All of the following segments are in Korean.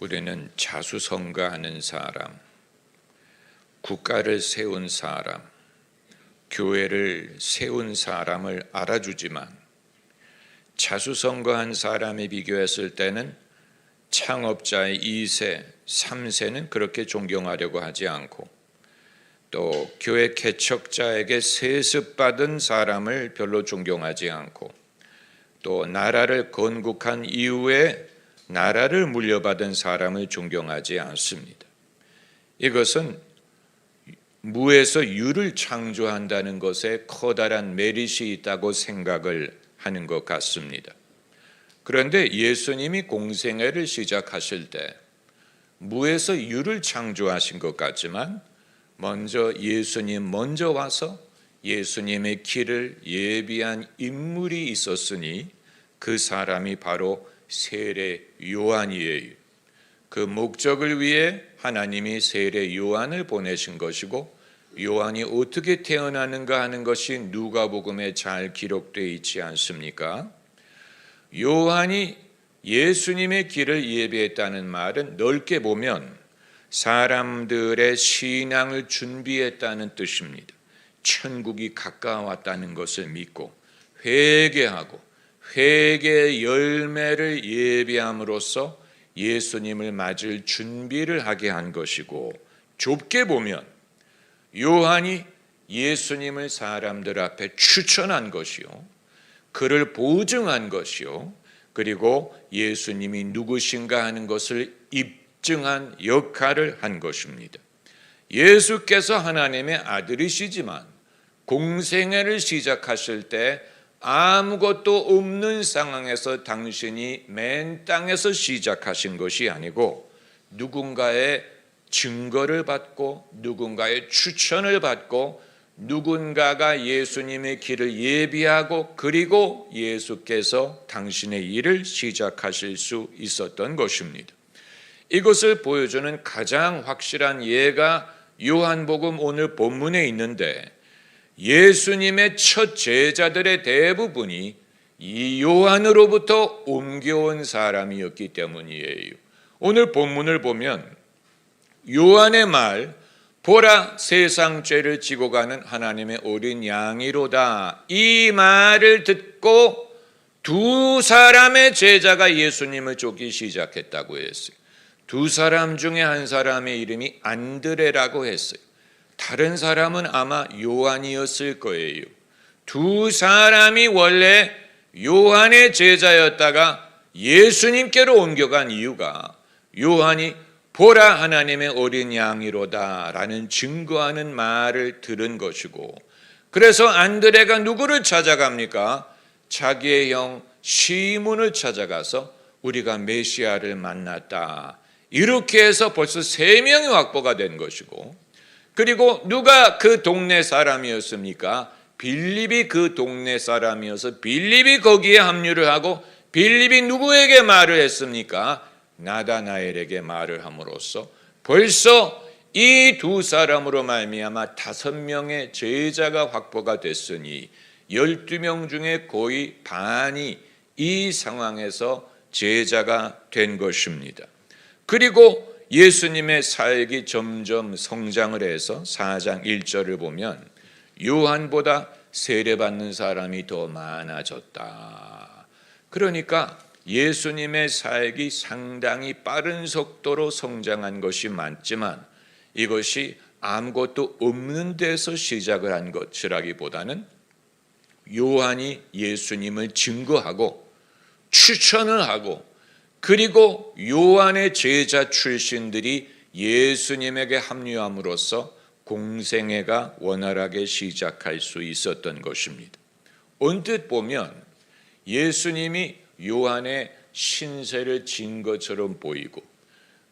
우리는 자수성가하는 사람, 국가를 세운 사람, 교회를 세운 사람을 알아주지만 자수성가한 사람에 비교했을 때는 창업자의 2세, 3세는 그렇게 존경하려고 하지 않고 또 교회 개척자에게 세습받은 사람을 별로 존경하지 않고 또 나라를 건국한 이후에 나라를 물려받은 사람을 존경하지 않습니다. 이것은 무에서 유를 창조한다는 것에 커다란 메리트이 있다고 생각을 하는 것 같습니다. 그런데 예수님이 공생애를 시작하실 때 무에서 유를 창조하신 것 같지만 예수님 먼저 와서 예수님의 길을 예비한 인물이 있었으니 그 사람이 바로 세례 요한이에요. 그 목적을 위해 하나님이 세례 요한을 보내신 것이고 요한이 어떻게 태어나는가 하는 것이 누가복음에 잘 기록되어 있지 않습니까? 요한이 예수님의 길을 예비했다는 말은 넓게 보면 사람들의 신앙을 준비했다는 뜻입니다. 천국이 가까웠다는 것을 믿고 회개하고 회개의 열매를 예비함으로써 예수님을 맞을 준비를 하게 한 것이고, 좁게 보면 요한이 예수님을 사람들 앞에 추천한 것이요, 그를 보증한 것이요, 그리고 예수님이 누구신가 하는 것을 입증한 역할을 한 것입니다. 예수께서 하나님의 아들이시지만 공생애를 시작하실 때 아무것도 없는 상황에서 당신이 맨 땅에서 시작하신 것이 아니고 누군가의 증거를 받고 누군가의 추천을 받고 누군가가 예수님의 길을 예비하고 그리고 예수께서 당신의 일을 시작하실 수 있었던 것입니다. 이것을 보여주는 가장 확실한 예가 요한복음 오늘 본문에 있는데 예수님의 첫 제자들의 대부분이 이 요한으로부터 옮겨온 사람이었기 때문이에요. 오늘 본문을 보면 요한의 말, 보라 세상 죄를 지고 가는 하나님의 어린 양이로다, 이 말을 듣고 두 사람의 제자가 예수님을 쫓기 시작했다고 했어요. 두 사람 중에 한 사람의 이름이 안드레라고 했어요. 다른 사람은 아마 요한이었을 거예요. 두 사람이 원래 요한의 제자였다가 예수님께로 옮겨간 이유가 요한이 보라 하나님의 어린 양이로다 라는 증거하는 말을 들은 것이고, 그래서 안드레가 누구를 찾아갑니까? 자기의 형 시몬을 찾아가서 우리가 메시아를 만났다, 이렇게 해서 벌써 3명이 확보가 된 것이고, 그리고 누가 그 동네 사람이었습니까? 빌립이 그 동네 사람이어서 빌립이 거기에 합류를 하고, 빌립이 누구에게 말을 했습니까? 나다나엘에게 말을 함으로써 벌써 이 두 사람으로 말미암아 5명의 제자가 확보가 됐으니 12명 중에 거의 반이 이 상황에서 제자가 된 것입니다. 그리고 예수님의 사역이 점점 성장을 해서 4장 1절을 보면 요한보다 세례받는 사람이 더 많아졌다. 그러니까 예수님의 사역이 상당히 빠른 속도로 성장한 것이 맞지만 이것이 아무것도 없는 데서 시작을 한 것이라기보다는 요한이 예수님을 증거하고 추천을 하고 그리고 요한의 제자 출신들이 예수님에게 합류함으로써 공생애가 원활하게 시작할 수 있었던 것입니다. 언뜻 보면 예수님이 요한의 신세를 진 것처럼 보이고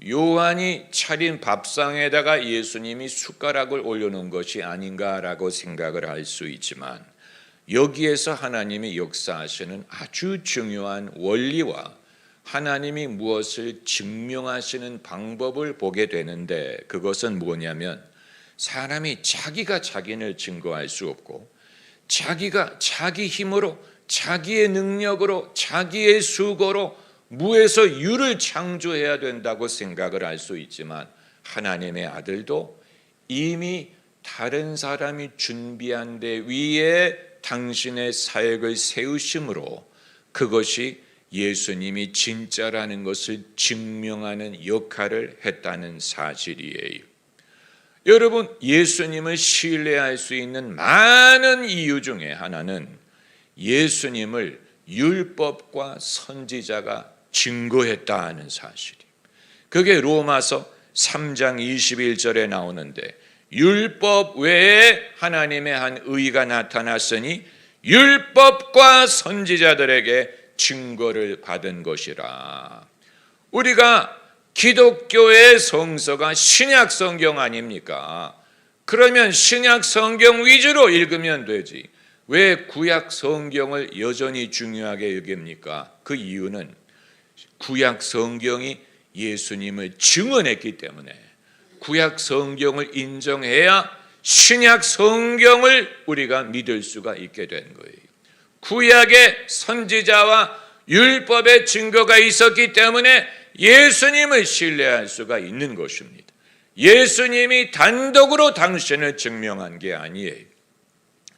요한이 차린 밥상에다가 예수님이 숟가락을 올려놓은 것이 아닌가라고 생각을 할 수 있지만, 여기에서 하나님이 역사하시는 아주 중요한 원리와 하나님이 무엇을 증명하시는 방법을 보게 되는데, 그것은 뭐냐면 사람이 자기가 자기를 증거할 수 없고 자기가 자기 힘으로 자기의 능력으로 자기의 수고로 무에서 유를 창조해야 된다고 생각을 할 수 있지만 하나님의 아들도 이미 다른 사람이 준비한 데 위에 당신의 사역을 세우심으로 그것이 예수님이 진짜라는 것을 증명하는 역할을 했다는 사실이에요. 여러분, 예수님을 신뢰할 수 있는 많은 이유 중에 하나는 예수님을 율법과 선지자가 증거했다는 사실이에요. 그게 로마서 3장 21절에 나오는데 율법 외에 하나님의 한 의가 나타났으니 율법과 선지자들에게 증거를 받은 것이라. 우리가 기독교의 성서가 신약 성경 아닙니까? 그러면 신약 성경 위주로 읽으면 되지. 왜 구약 성경을 여전히 중요하게 여깁니까? 그 이유는 구약 성경이 예수님을 증언했기 때문에 구약 성경을 인정해야 신약 성경을 우리가 믿을 수가 있게 된 거예요. 구약의 선지자와 율법의 증거가 있었기 때문에 예수님을 신뢰할 수가 있는 것입니다. 예수님이 단독으로 당신을 증명한 게 아니에요.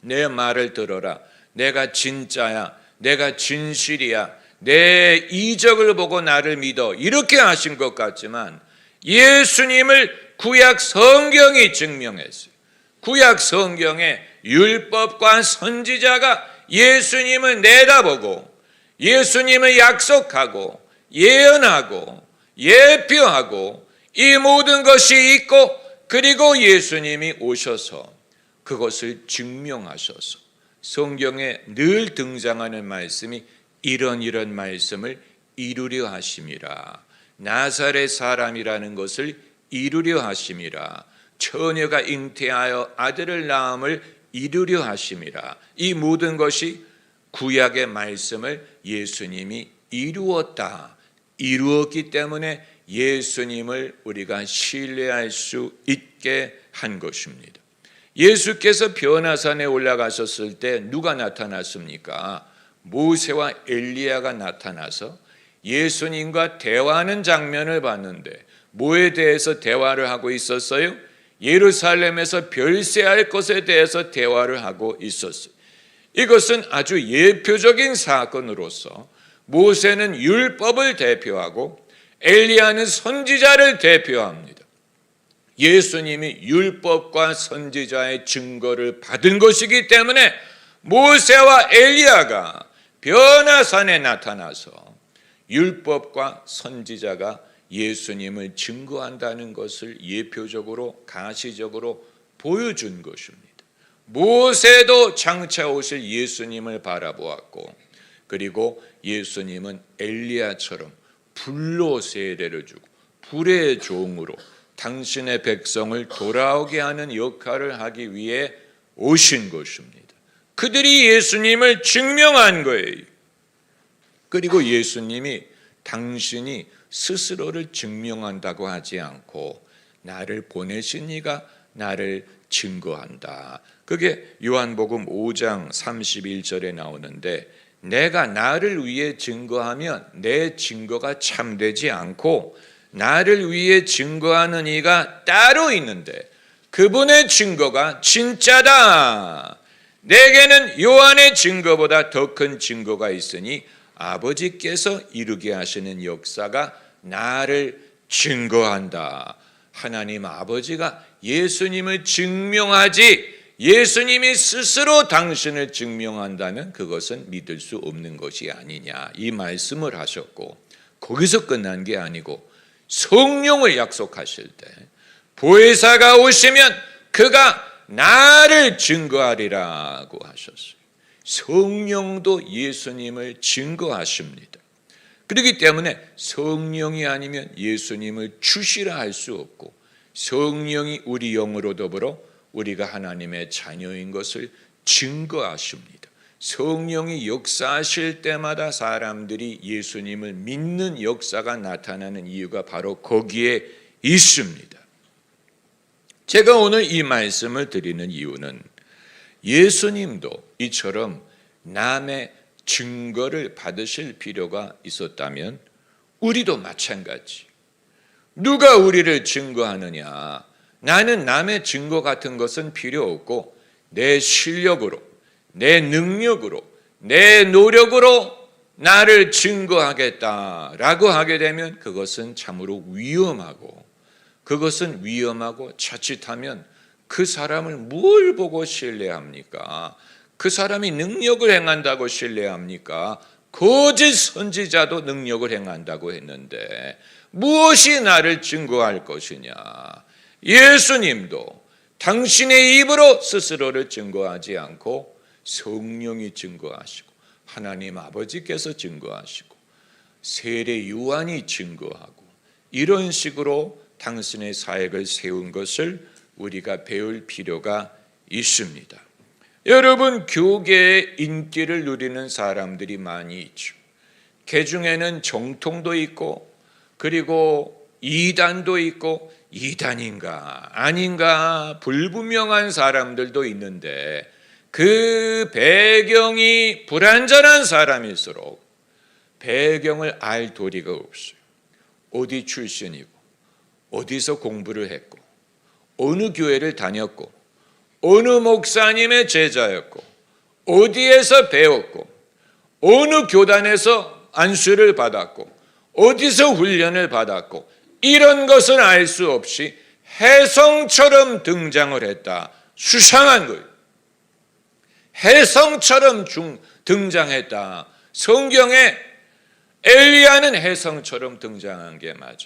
내 말을 들어라. 내가 진짜야. 내가 진실이야. 내 이적을 보고 나를 믿어. 이렇게 하신 것 같지만 예수님을 구약 성경이 증명했어요. 구약 성경의 율법과 선지자가 예수님을 내다보고 예수님을 약속하고 예언하고 예표하고 이 모든 것이 있고 그리고 예수님이 오셔서 그것을 증명하셔서 성경에 늘 등장하는 말씀이 이런 말씀을 이루려 하심이라. 나사렛 사람이라는 것을 이루려 하심이라. 처녀가 잉태하여 아들을 낳음을 이루려 하심이라. 이 모든 것이 구약의 말씀을 예수님이 이루었다. 이루었기 때문에 예수님을 우리가 신뢰할 수 있게 한 것입니다. 예수께서 변화산에 올라가셨을 때 누가 나타났습니까? 모세와 엘리야가 나타나서 예수님과 대화하는 장면을 봤는데 뭐에 대해서 대화를 하고 있었어요? 예루살렘에서 별세할 것에 대해서 대화를 하고 있었어요. 이것은 아주 예표적인 사건으로서 모세는 율법을 대표하고 엘리야는 선지자를 대표합니다. 예수님이 율법과 선지자의 증거를 받은 것이기 때문에 모세와 엘리야가 변화산에 나타나서 율법과 선지자가 예수님을 증거한다는 것을 예표적으로 가시적으로 보여준 것입니다. 모세도 장차 오실 예수님을 바라보았고 그리고 예수님은 엘리야처럼 불로 세례를 주고 불의 종으로 당신의 백성을 돌아오게 하는 역할을 하기 위해 오신 것입니다. 그들이 예수님을 증명한 거예요. 그리고 예수님이 당신이 스스로를 증명한다고 하지 않고 나를 보내신 이가 나를 증거한다. 그게 요한복음 5장 31절에 나오는데 내가 나를 위해 증거하면 내 증거가 참되지 않고 나를 위해 증거하는 이가 따로 있는데 그분의 증거가 진짜다. 내게는 요한의 증거보다 더 큰 증거가 있으니 아버지께서 이루게 하시는 역사가 나를 증거한다. 하나님 아버지가 예수님을 증명하지 예수님이 스스로 당신을 증명한다면 그것은 믿을 수 없는 것이 아니냐. 이 말씀을 하셨고 거기서 끝난 게 아니고 성령을 약속하실 때 보혜사가 오시면 그가 나를 증거하리라고 하셨어요. 성령도 예수님을 증거하십니다. 그렇기 때문에 성령이 아니면 예수님을 주시라 할 수 없고 성령이 우리 영으로 더불어 우리가 하나님의 자녀인 것을 증거하십니다. 성령이 역사하실 때마다 사람들이 예수님을 믿는 역사가 나타나는 이유가 바로 거기에 있습니다. 제가 오늘 이 말씀을 드리는 이유는 예수님도 이처럼 남의 증거를 받으실 필요가 있었다면 우리도 마찬가지. 누가 우리를 증거하느냐? 나는 남의 증거 같은 것은 필요 없고 내 실력으로, 내 능력으로, 내 노력으로 나를 증거하겠다라고 하게 되면 그것은 참으로 위험하고, 그것은 위험하고 자칫하면 그 사람을 뭘 보고 신뢰합니까? 그 사람이 능력을 행한다고 신뢰합니까? 거짓 선지자도 능력을 행한다고 했는데 무엇이 나를 증거할 것이냐? 예수님도 당신의 입으로 스스로를 증거하지 않고 성령이 증거하시고 하나님 아버지께서 증거하시고 세례 요한이 증거하고 이런 식으로 당신의 사역을 세운 것을 우리가 배울 필요가 있습니다. 여러분, 교계의 인기를 누리는 사람들이 많이 있죠. 그 중에는 정통도 있고 그리고 이단도 있고 이단인가 아닌가 불분명한 사람들도 있는데 그 배경이 불완전한 사람일수록 배경을 알 도리가 없어요. 어디 출신이고 어디서 공부를 했고 어느 교회를 다녔고 어느 목사님의 제자였고 어디에서 배웠고 어느 교단에서 안수를 받았고 어디서 훈련을 받았고 이런 것을 알 수 없이 혜성처럼 등장을 했다. 수상한 거예요. 혜성처럼 등장했다. 성경에 엘리야는 혜성처럼 등장한 게 맞아요.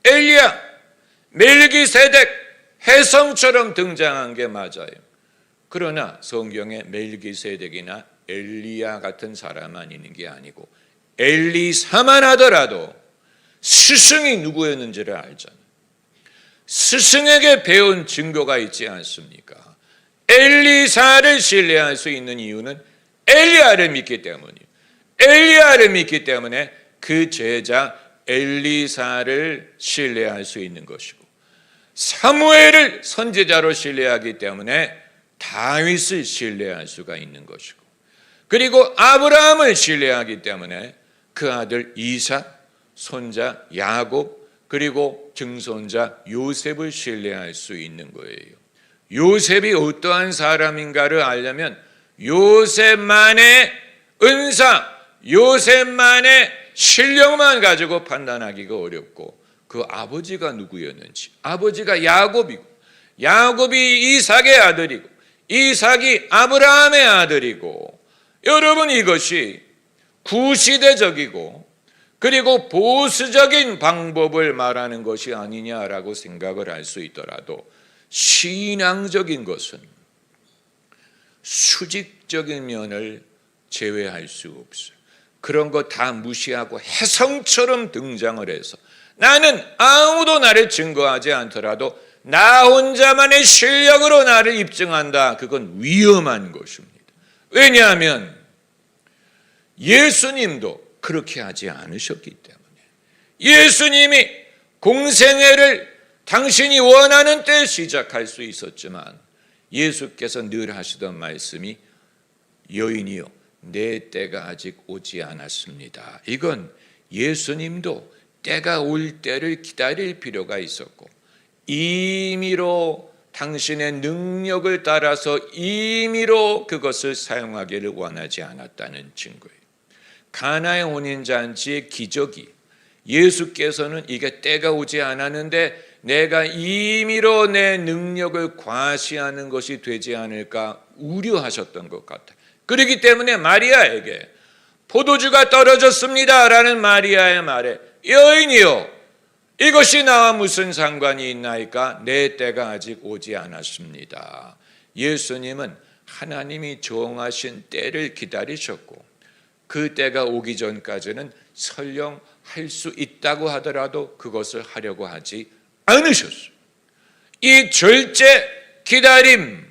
엘리야, 멜기세덱 혜성처럼 등장한 게 맞아요. 그러나 성경에 멜기세덱이나 엘리야 같은 사람만 있는 게 아니고 엘리사만 하더라도 스승이 누구였는지를 알잖아요. 스승에게 배운 증거가 있지 않습니까? 엘리사를 신뢰할 수 있는 이유는 엘리야를 믿기 때문이에요. 엘리야를 믿기 때문에 그 제자 엘리사를 신뢰할 수 있는 것이고 사무엘을 선지자로 신뢰하기 때문에 다윗을 신뢰할 수가 있는 것이고 그리고 아브라함을 신뢰하기 때문에 그 아들 이삭, 손자 야곱 그리고 증손자 요셉을 신뢰할 수 있는 거예요. 요셉이 어떠한 사람인가를 알려면 요셉만의 은사, 요셉만의 실력만 가지고 판단하기가 어렵고 그 아버지가 누구였는지, 아버지가 야곱이고 야곱이 이삭의 아들이고 이삭이 아브라함의 아들이고 여러분 이것이 구시대적이고 그리고 보수적인 방법을 말하는 것이 아니냐라고 생각을 할 수 있더라도 신앙적인 것은 수직적인 면을 제외할 수 없어요. 그런 거 다 무시하고 혜성처럼 등장을 해서 나는 아무도 나를 증거하지 않더라도 나 혼자만의 실력으로 나를 입증한다. 그건 위험한 것입니다. 왜냐하면 예수님도 그렇게 하지 않으셨기 때문에 예수님이 공생애를 당신이 원하는 때 시작할 수 있었지만 예수께서 늘 하시던 말씀이 여인이요 내 때가 아직 오지 않았습니다. 이건 예수님도 때가 올 때를 기다릴 필요가 있었고 임의로 당신의 능력을 따라서 임의로 그것을 사용하기를 원하지 않았다는 증거예요. 가나의 혼인잔치의 기적이 예수께서는 이게 때가 오지 않았는데 내가 임의로 내 능력을 과시하는 것이 되지 않을까 우려하셨던 것 같아요. 그렇기 때문에 마리아에게 포도주가 떨어졌습니다 라는 마리아의 말에 여인이요 이것이 나와 무슨 상관이 있나이까 내 때가 아직 오지 않았습니다. 예수님은 하나님이 정하신 때를 기다리셨고 그 때가 오기 전까지는 설령 할 수 있다고 하더라도 그것을 하려고 하지 않으셨어요. 이 절제 기다림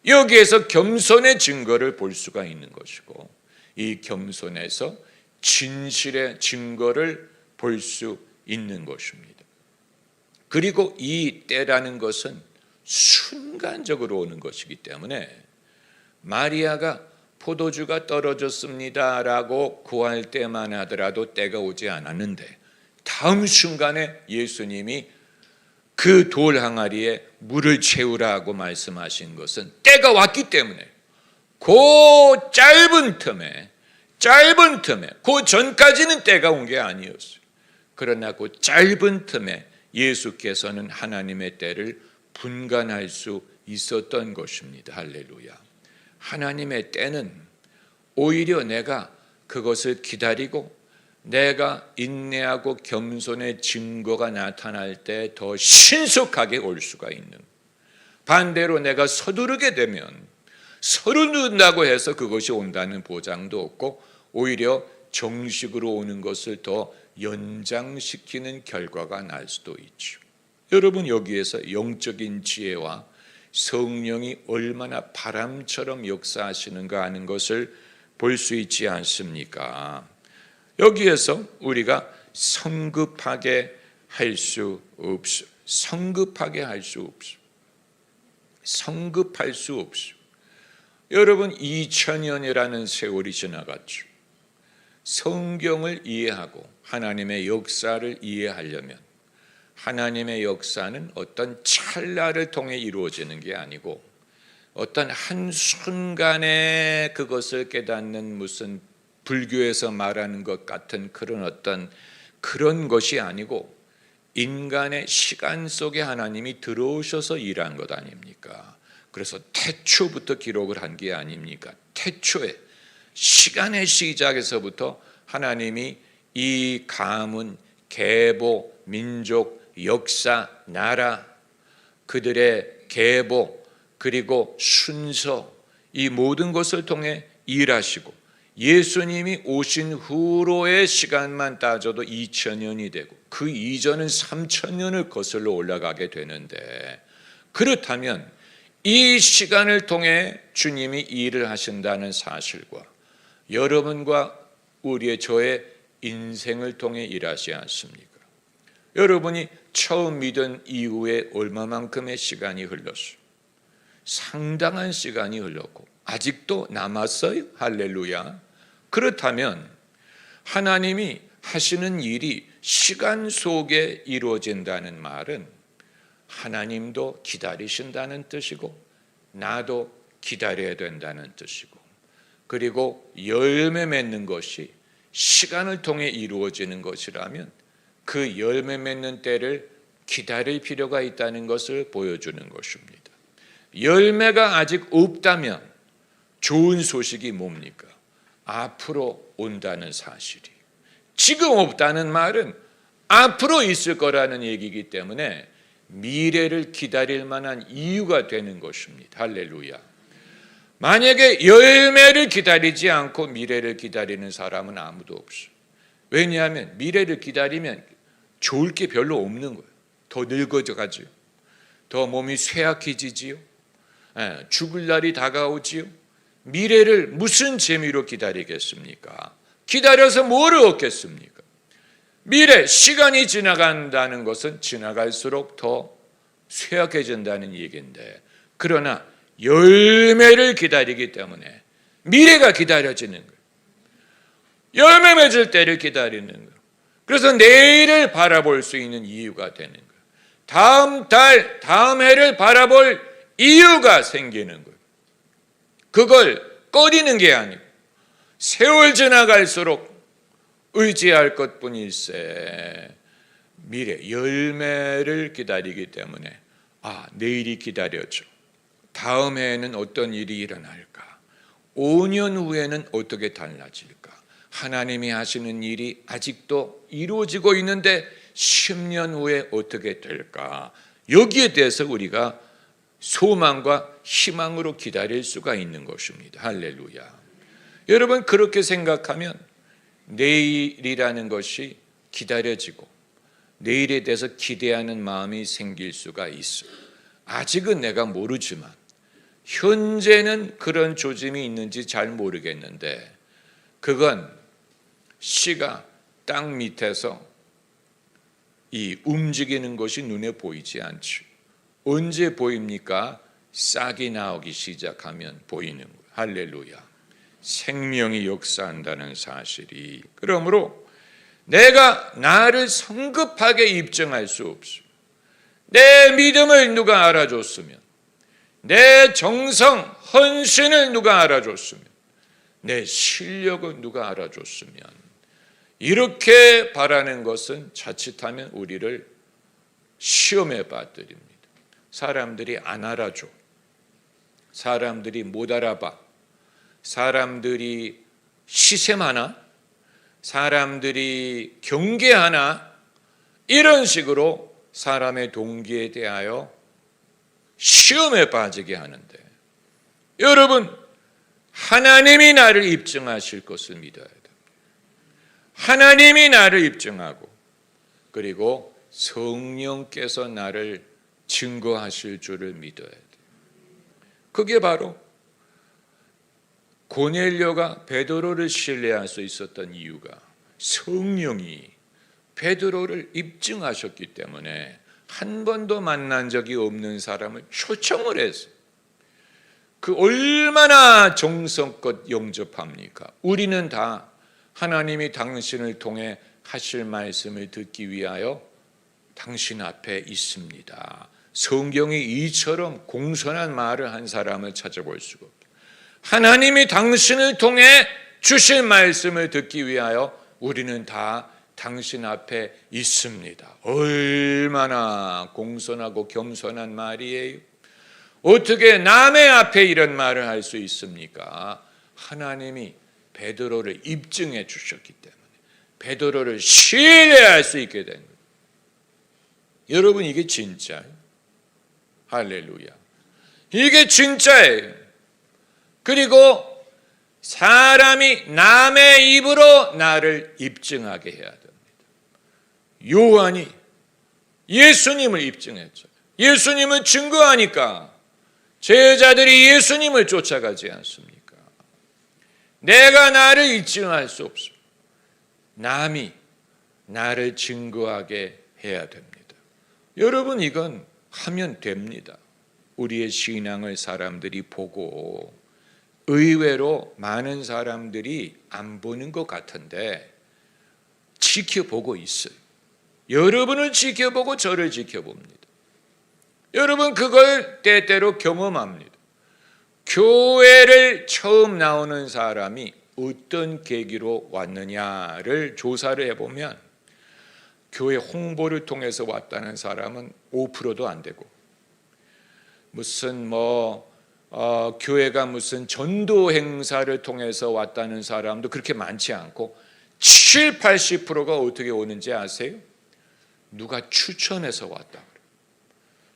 여기에서 겸손의 증거를 볼 수가 있는 것이고 이 겸손에서 진실의 증거를 볼 수 있는 것입니다. 그리고 이 때라는 것은 순간적으로 오는 것이기 때문에 마리아가 포도주가 떨어졌습니다 라고 구할 때만 하더라도 때가 오지 않았는데 다음 순간에 예수님이 그 돌 항아리에 물을 채우라고 말씀하신 것은 때가 왔기 때문에, 그 짧은 틈에 그 전까지는 때가 온 게 아니었어요. 그러나 그 짧은 틈에 예수께서는 하나님의 때를 분간할 수 있었던 것입니다. 할렐루야. 하나님의 때는 오히려 내가 그것을 기다리고 내가 인내하고 겸손의 증거가 나타날 때 더 신속하게 올 수가 있는, 반대로 내가 서두른다고 해서 그것이 온다는 보장도 없고 오히려 정식으로 오는 것을 더 연장시키는 결과가 날 수도 있죠. 여러분, 여기에서 영적인 지혜와 성령이 얼마나 바람처럼 역사하시는가 하는 것을 볼 수 있지 않습니까? 여기에서 우리가 성급하게 할 수 없어. 성급할 수 없어. 여러분, 2000년이라는 세월이 지나갔죠. 성경을 이해하고 하나님의 역사를 이해하려면 하나님의 역사는 어떤 찰나를 통해 이루어지는 게 아니고 어떤 한순간에 그것을 깨닫는 무슨 불교에서 말하는 것 같은 그런 것이 아니고 인간의 시간 속에 하나님이 들어오셔서 일한 것 아닙니까? 그래서 태초부터 기록을 한 게 아닙니까? 태초에 시간의 시작에서부터 하나님이 이 가문, 계보, 민족, 역사, 나라, 그들의 계보 그리고 순서, 이 모든 것을 통해 일하시고 예수님이 오신 후로의 시간만 따져도 2000년이 되고 그 이전은 3000년을 거슬러 올라가게 되는데, 그렇다면 이 시간을 통해 주님이 일을 하신다는 사실과 여러분과 저의 인생을 통해 일하지 않습니까? 여러분이 처음 믿은 이후에 얼마만큼의 시간이 흘렀어요? 상당한 시간이 흘렀고 아직도 남았어요. 할렐루야. 그렇다면 하나님이 하시는 일이 시간 속에 이루어진다는 말은 하나님도 기다리신다는 뜻이고 나도 기다려야 된다는 뜻이고, 그리고 열매 맺는 것이 시간을 통해 이루어지는 것이라면 그 열매 맺는 때를 기다릴 필요가 있다는 것을 보여주는 것입니다. 열매가 아직 없다면 좋은 소식이 뭡니까? 앞으로 온다는 사실이. 지금 없다는 말은 앞으로 있을 거라는 얘기이기 때문에 미래를 기다릴 만한 이유가 되는 것입니다. 할렐루야. 만약에 열매를 기다리지 않고 미래를 기다리는 사람은 아무도 없어요. 왜냐하면 미래를 기다리면 좋을 게 별로 없는 거예요. 더 늙어져 가지요. 더 몸이 쇠약해지지요. 죽을 날이 다가오지요. 미래를 무슨 재미로 기다리겠습니까? 기다려서 뭘 얻겠습니까? 미래, 시간이 지나간다는 것은 지나갈수록 더 쇠약해진다는 얘기인데, 그러나 열매를 기다리기 때문에 미래가 기다려지는 거예요. 열매 맺을 때를 기다리는 거예요. 그래서 내일을 바라볼 수 있는 이유가 되는 거예요. 다음 달, 다음 해를 바라볼 이유가 생기는 거예요. 그걸 꺼리는 게 아니고 세월 지나갈수록 의지할 것뿐일세 미래, 열매를 기다리기 때문에 내일이 기다려져. 다음 해에는 어떤 일이 일어날까? 5년 후에는 어떻게 달라질까? 하나님이 하시는 일이 아직도 이루어지고 있는데 10년 후에 어떻게 될까? 여기에 대해서 우리가 소망과 희망으로 기다릴 수가 있는 것입니다. 할렐루야. 여러분, 그렇게 생각하면 내일이라는 것이 기다려지고 내일에 대해서 기대하는 마음이 생길 수가 있어요. 아직은 내가 모르지만 현재는 그런 조짐이 있는지 잘 모르겠는데 그건 씨가 땅 밑에서 이 움직이는 것이 눈에 보이지 않죠. 언제 보입니까? 싹이 나오기 시작하면 보이는 거예요. 할렐루야. 생명이 역사한다는 사실이. 그러므로 내가 나를 성급하게 입증할 수 없습니다. 내 믿음을 누가 알아줬으면, 내 정성, 헌신을 누가 알아줬으면, 내 실력을 누가 알아줬으면, 이렇게 바라는 것은 자칫하면 우리를 시험에 빠뜨립니다. 사람들이 안 알아줘, 사람들이 못 알아봐, 사람들이 시샘하나, 사람들이 경계하나, 이런 식으로 사람의 동기에 대하여 시험에 빠지게 하는데, 여러분, 하나님이 나를 입증하실 것을 믿어야 됩니다. 하나님이 나를 입증하고, 그리고 성령께서 나를 증거하실 줄을 믿어야 돼요. 그게 바로 고넬료가 베드로를 신뢰할 수 있었던 이유가, 성령이 베드로를 입증하셨기 때문에 한 번도 만난 적이 없는 사람을 초청을 했어요. 그 얼마나 정성껏 영접합니까? 우리는 다 하나님이 당신을 통해 하실 말씀을 듣기 위하여 당신 앞에 있습니다. 성경이 이처럼 공손한 말을 한 사람을 찾아볼 수가 없다. 하나님이 당신을 통해 주실 말씀을 듣기 위하여 우리는 다 당신 앞에 있습니다. 얼마나 공손하고 겸손한 말이에요. 어떻게 남의 앞에 이런 말을 할 수 있습니까? 하나님이 베드로를 입증해 주셨기 때문에 베드로를 신뢰할 수 있게 된 거예요. 여러분, 이게 진짜예요. 할렐루야. 이게 진짜예요. 그리고 사람이 남의 입으로 나를 입증하게 해야 됩니다. 요한이 예수님을 입증했죠. 예수님을 증거하니까 제자들이 예수님을 쫓아가지 않습니까? 내가 나를 입증할 수 없습니다. 남이 나를 증거하게 해야 됩니다. 여러분, 이건 하면 됩니다. 우리의 신앙을 사람들이 보고, 의외로 많은 사람들이 안 보는 것 같은데 지켜보고 있어요. 여러분을 지켜보고 저를 지켜봅니다. 여러분, 그걸 때때로 경험합니다. 교회를 처음 나오는 사람이 어떤 계기로 왔느냐를 조사를 해보면 교회 홍보를 통해서 왔다는 사람은 5%도 안 되고, 무슨 교회가 무슨 전도 행사를 통해서 왔다는 사람도 그렇게 많지 않고, 7, 80%가 어떻게 오는지 아세요? 누가 추천해서 왔다 그래요.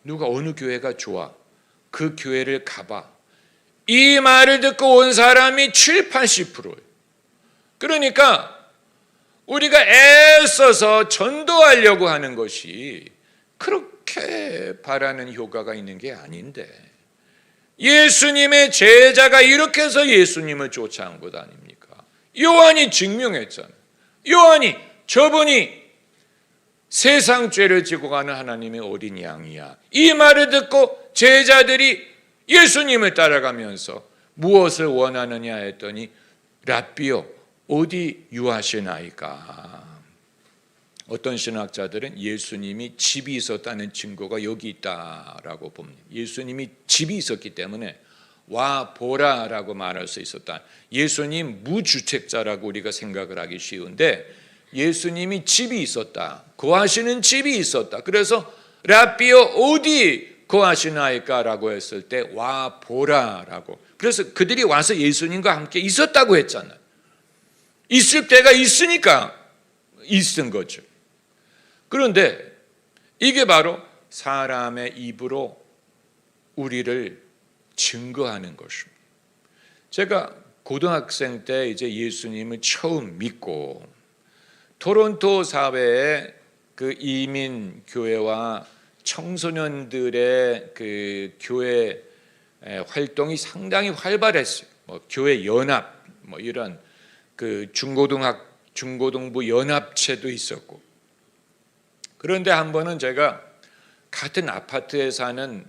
누가 어느 교회가 좋아, 그 교회를 가봐, 이 말을 듣고 온 사람이 7, 80%예요. 그러니까 우리가 애써서 전도하려고 하는 것이 그렇게 바라는 효과가 있는 게 아닌데, 예수님의 제자가 이렇게 해서 예수님을 쫓아온 것 아닙니까? 요한이 증명했잖아요. 요한이, 저분이 세상 죄를 지고 가는 하나님의 어린 양이야, 이 말을 듣고 제자들이 예수님을 따라가면서 무엇을 원하느냐 했더니, 랍비요, 어디 유하시나이까? 어떤 신학자들은 예수님이 집이 있었다는 증거가 여기 있다라고 봅니다. 예수님이 집이 있었기 때문에 와 보라라고 말할 수 있었다. 예수님 무주택자라고 우리가 생각을 하기 쉬운데, 예수님이 집이 있었다, 거하시는 집이 있었다. 그래서 랍비요, 어디 거하시나이까라고 했을 때 와 보라라고, 그래서 그들이 와서 예수님과 함께 있었다고 했잖아요. 있을 때가 있으니까 있은 거죠. 그런데 이게 바로 사람의 입으로 우리를 증거하는 것입니다. 제가 고등학생 때 이제 예수님을 처음 믿고, 토론토 사회의 그 이민 교회와 청소년들의 그 교회 활동이 상당히 활발했어요. 교회 연합, 이런 그 중고등부 연합체도 있었고. 그런데 한 번은 제가 같은 아파트에 사는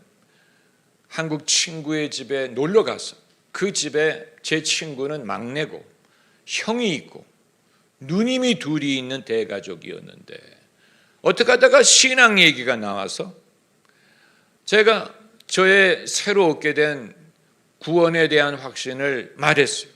한국 친구의 집에 놀러 갔어. 그 집에 제 친구는 막내고 형이 있고 누님이 둘이 있는 대가족이었는데 어떻게 하다가 신앙 얘기가 나와서 제가 저의 새로 얻게 된 구원에 대한 확신을 말했어요.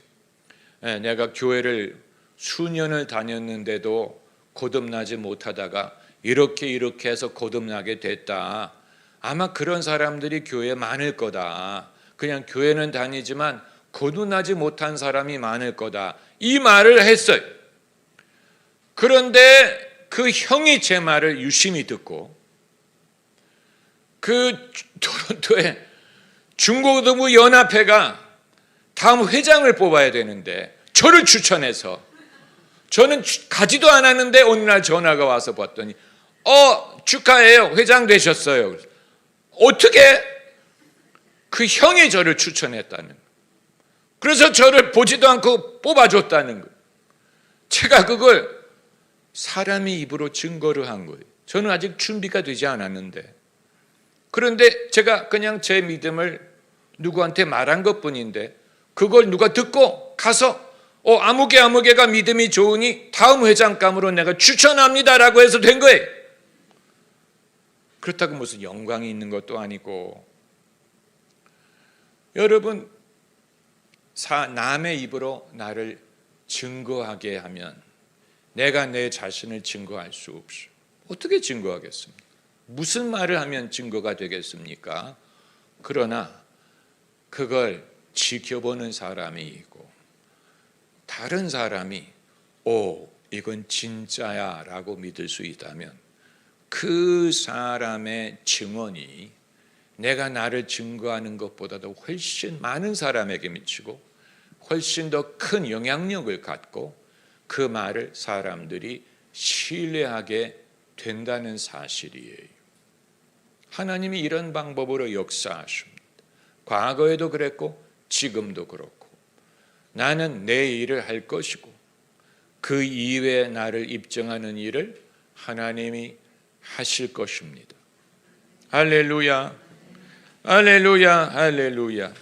내가 교회를 수년을 다녔는데도 거듭나지 못하다가 이렇게 해서 거듭나게 됐다. 아마 그런 사람들이 교회에 많을 거다. 그냥 교회는 다니지만 거듭나지 못한 사람이 많을 거다. 이 말을 했어요. 그런데 그 형이 제 말을 유심히 듣고 그 토론토에 중고등부 연합회가 다음 회장을 뽑아야 되는데 저를 추천해서 저는 가지도 않았는데 어느 날 전화가 와서 봤더니 축하해요. 회장 되셨어요. 어떻게? 그 형이 저를 추천했다는 거예요. 그래서 저를 보지도 않고 뽑아줬다는 거예요. 제가 그걸 사람이 입으로 증거를 한 거예요. 저는 아직 준비가 되지 않았는데. 그런데 제가 그냥 제 믿음을 누구한테 말한 것뿐인데 그걸 누가 듣고 가서 아무개가 믿음이 좋으니 다음 회장감으로 내가 추천합니다라고 해서 된 거예요. 그렇다고 무슨 영광이 있는 것도 아니고. 여러분, 남의 입으로 나를 증거하게 하면 내가 내 자신을 증거할 수 없어요. 어떻게 증거하겠습니까? 무슨 말을 하면 증거가 되겠습니까? 그러나 그걸 지켜보는 사람이 있고 다른 사람이 이건 진짜야 라고 믿을 수 있다면 그 사람의 증언이 내가 나를 증거하는 것보다도 훨씬 많은 사람에게 미치고 훨씬 더 큰 영향력을 갖고 그 말을 사람들이 신뢰하게 된다는 사실이에요. 하나님이 이런 방법으로 역사하십니다. 과거에도 그랬고 지금도 그렇고 나는 내 일을 할 것이고 그 이외에 나를 입증하는 일을 하나님이 하실 것입니다. 할렐루야, 할렐루야, 할렐루야.